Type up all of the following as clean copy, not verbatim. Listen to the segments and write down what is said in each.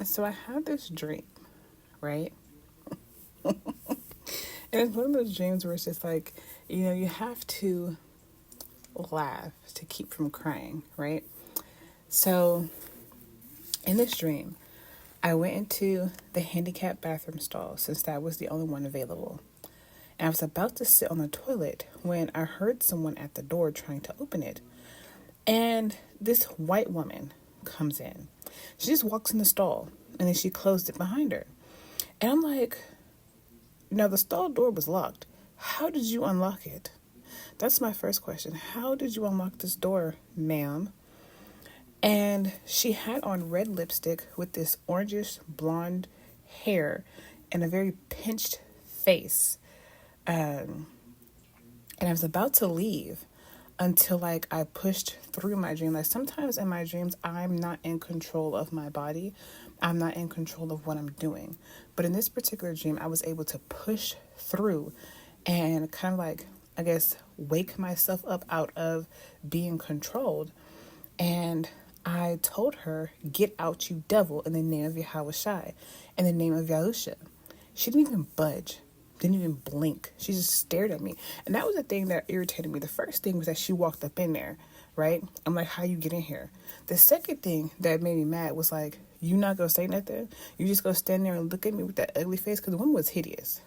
So I had this dream, right? And it's one of those dreams where it's just like, you have to laugh to keep from crying, right? So in this dream, I went into the handicapped bathroom stall since that was the only one available. And I was about to sit on the toilet when I heard someone at the door trying to open it. And this white woman comes in. She just walks in the stall and then she closed it behind her. And I'm like, now the stall door was locked. How did you unlock it? That's my first question. How did you unlock this door, ma'am? And she had on red lipstick with this orangish blonde hair and a very pinched face. Um, and I was about to leave until like I pushed through my dream. Like sometimes in my dreams, I'm not in control of my body. I'm not in control of what I'm doing. But in this particular dream, I was able to push through and kind of like, I guess, wake myself up out of being controlled. And I told her, "Get out, you devil, in the name of Yahweh Shai, in the name of Yahusha." She didn't even budge, didn't even blink. She just stared at me. And that was the thing that irritated me. The first thing was that she walked up in there, right? I'm like, "How you get in here?" The second thing that made me mad was like, "You not gonna say nothing? You just go stand there and look at me with that ugly face?" Because the woman was hideous.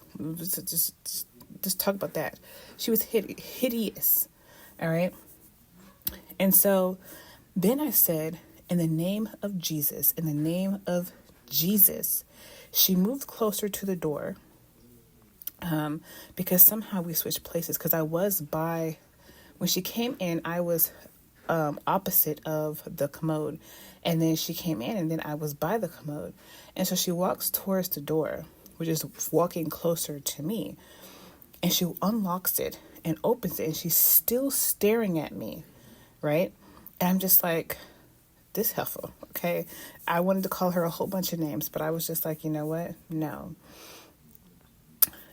Just talk about that. She was hideous. All right. And so then I said, "In the name of Jesus, in the name of Jesus." She moved closer to the door because somehow we switched places. Because I was when she came in, I was opposite of the commode. And then she came in and then I was by the commode. And so she walks towards the door, which is walking closer to me. And she unlocks it and opens it. And she's still staring at me, right? And I'm just like, this heifer, okay? I wanted to call her a whole bunch of names, but I was just like, you know what? No.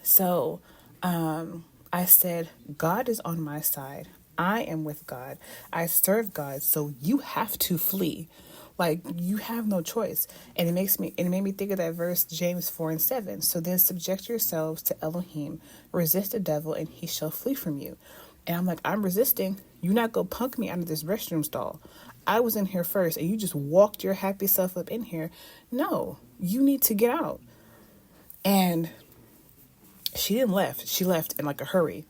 So I said, "God is on my side. I am with God. I serve God. So you have to flee. Like you have no choice." And it made me think of that verse, James 4:7. "So then subject yourselves to Elohim, resist the devil, and he shall flee from you." And I'm like, I'm resisting. You not go punk me out of this restroom stall. I was in here first and you just walked your happy self up in here. No, you need to get out. And she didn't left. She left in like a hurry.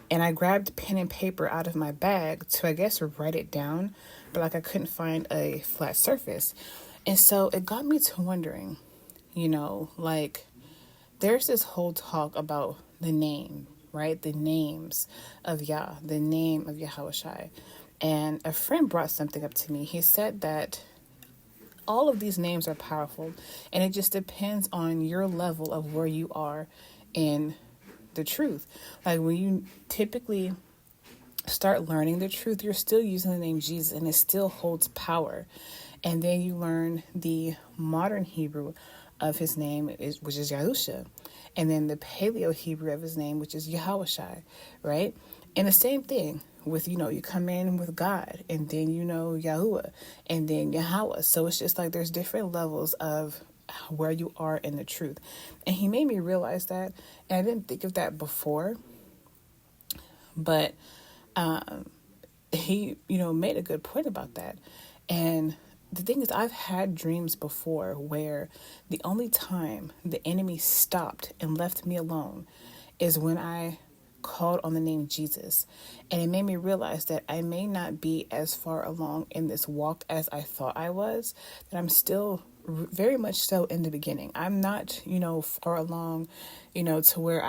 And I grabbed pen and paper out of my bag to, I guess, write it down. But like I couldn't find a flat surface. And so it got me to wondering, like there's this whole talk about the name, right? The names of Yah, the name of Yahweh Shai. And a friend brought something up to me. He said that all of these names are powerful, and it just depends on your level of where you are in the truth. Like when you typically start learning the truth, you're still using the name Jesus, and it still holds power. And then you learn the modern Hebrew of his name, which is Yahusha, and then the Paleo Hebrew of his name, which is Yahushai, right? And the same thing with, you come in with God, and then Yahuwah, and then Yahweh. So it's just like there's different levels of where you are in the truth. And he made me realize that, and I didn't think of that before, but he, made a good point about that. And the thing is, I've had dreams before where the only time the enemy stopped and left me alone is when I called on the name Jesus. And it made me realize that I may not be as far along in this walk as I thought I was, that I'm still very much so in the beginning. I'm not, far along, to where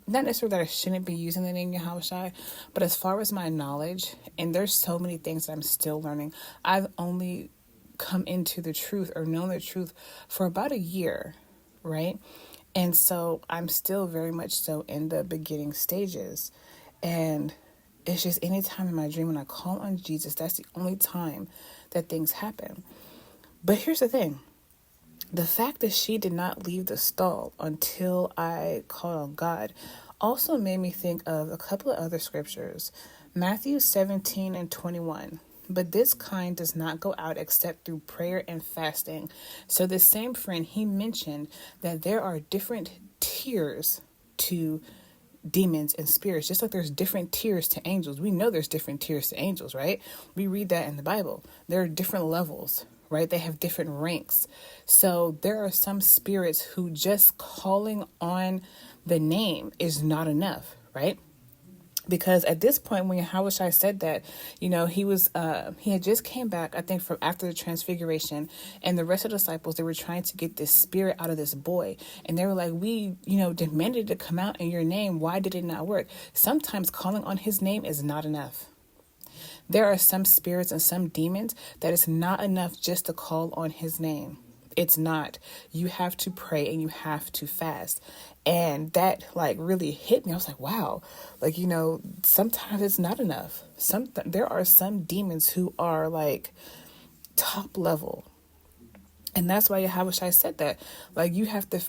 not necessarily that I shouldn't be using the name Yahushai, but as far as my knowledge, and there's so many things that I'm still learning. I've only come into the truth or known the truth for about a year, right? And so I'm still very much so in the beginning stages. And it's just any time in my dream when I call on Jesus, that's the only time that things happen. But here's the thing. The fact that she did not leave the stall until I called on God also made me think of a couple of other scriptures. Matthew 17:21. But this kind does not go out except through prayer and fasting. So the same friend, he mentioned that there are different tiers to demons and spirits, just like there's different tiers to angels. We know there's different tiers to angels, right? We read that in the Bible. There are different levels, right? They have different ranks. So there are some spirits who just calling on the name is not enough, right? Because at this point, when Yahushua said that, he had just came back, I think, from after the transfiguration, and the rest of the disciples, they were trying to get this spirit out of this boy. And they were like, we, demanded to come out in your name. Why did it not work? Sometimes calling on his name is not enough. There are some spirits and some demons that it's not enough just to call on his name. It's not. You have to pray and you have to fast. And that really hit me. I was like, wow, sometimes it's not enough. There are some demons who are top level. And that's why Yahushua said that, you have to,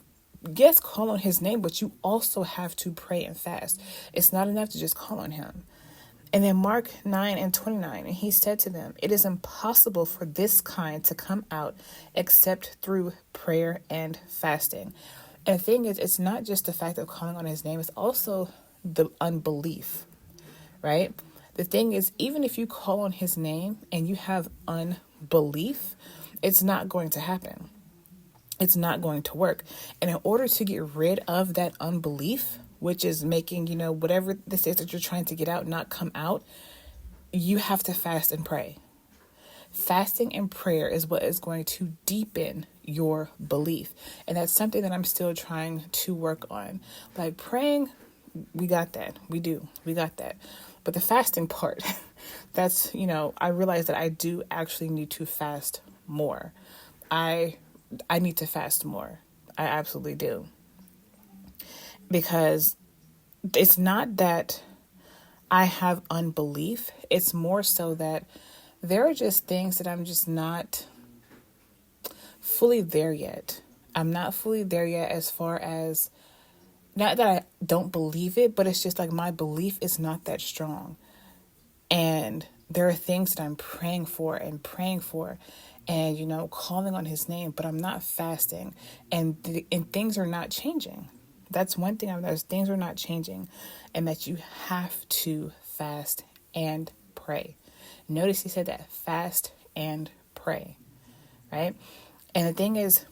yes, call on his name, but you also have to pray and fast. It's not enough to just call on him. And then Mark 9:29, and he said to them, it is impossible for this kind to come out except through prayer and fasting. And the thing is, it's not just the fact of calling on his name, it's also the unbelief, right? The thing is, even if you call on his name and you have unbelief, it's not going to happen. It's not going to work. And in order to get rid of that unbelief, which is making, whatever this is that you're trying to get out not come out, you have to fast and pray. Fasting and prayer is what is going to deepen your belief. And that's something that I'm still trying to work on. Praying, we got that. We do. We got that. But the fasting part, that's, I realize that I do actually need to fast more. I need to fast more. I absolutely do. Because it's not that I have unbelief. It's more so that there are just things that I'm just not fully there yet. I'm not fully there yet as far as, not that I don't believe it, but it's just my belief is not that strong. And there are things that I'm praying for and calling on his name, but I'm not fasting and things are not changing. That's one thing I've noticed. Things are not changing, and that you have to fast and pray. Notice he said that, fast and pray, right? And the thing is,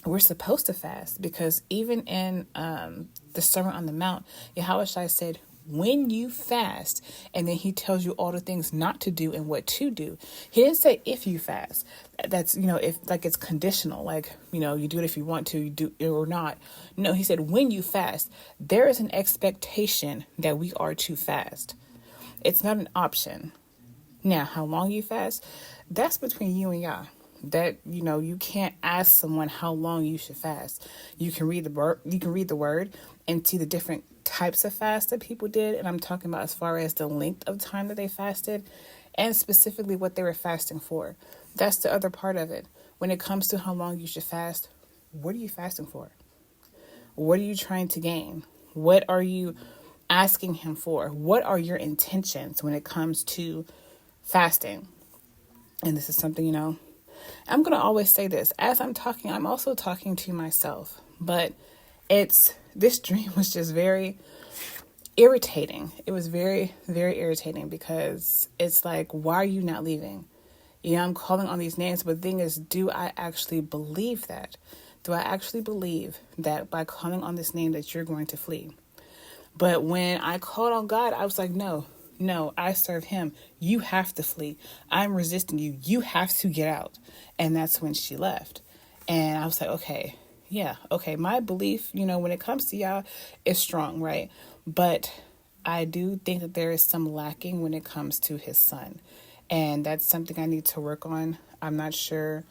we're supposed to fast because even in the Sermon on the Mount, Yahushua said, when you fast, and then he tells you all the things not to do and what to do. He didn't say if you fast. That's, if it's conditional, you do it if you want to, you do it or not. No, he said, when you fast, there is an expectation that we are to fast. It's not an option. Now, how long you fast, that's between you and Yah. That, you can't ask someone how long you should fast. You can read the word and see the different types of fast that people did. And I'm talking about as far as the length of time that they fasted and specifically what they were fasting for. That's the other part of it. When it comes to how long you should fast, what are you fasting for? What are you trying to gain? What are you asking him for? What are your intentions when it comes to fasting? And this is something, I'm going to always say this. As I'm talking, I'm also talking to myself. But this dream was just very irritating. It was very, very irritating because it's why are you not leaving? I'm calling on these names, but the thing is, do I actually believe that? Do I actually believe that by calling on this name that you're going to flee? But when I called on God, I was like, no, I serve him. You have to flee. I'm resisting you. You have to get out. And that's when she left. And I was like, okay, my belief, when it comes to Yah is strong, right? But I do think that there is some lacking when it comes to his son. And that's something I need to work on. I'm not sure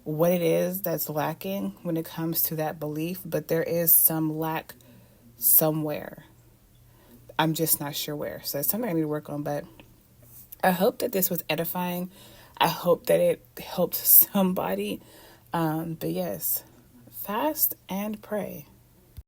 what it is that's lacking when it comes to that belief, but there is some lack somewhere. I'm just not sure where. So it's something I need to work on, but I hope that this was edifying. I hope that it helped somebody. But yes, fast and pray.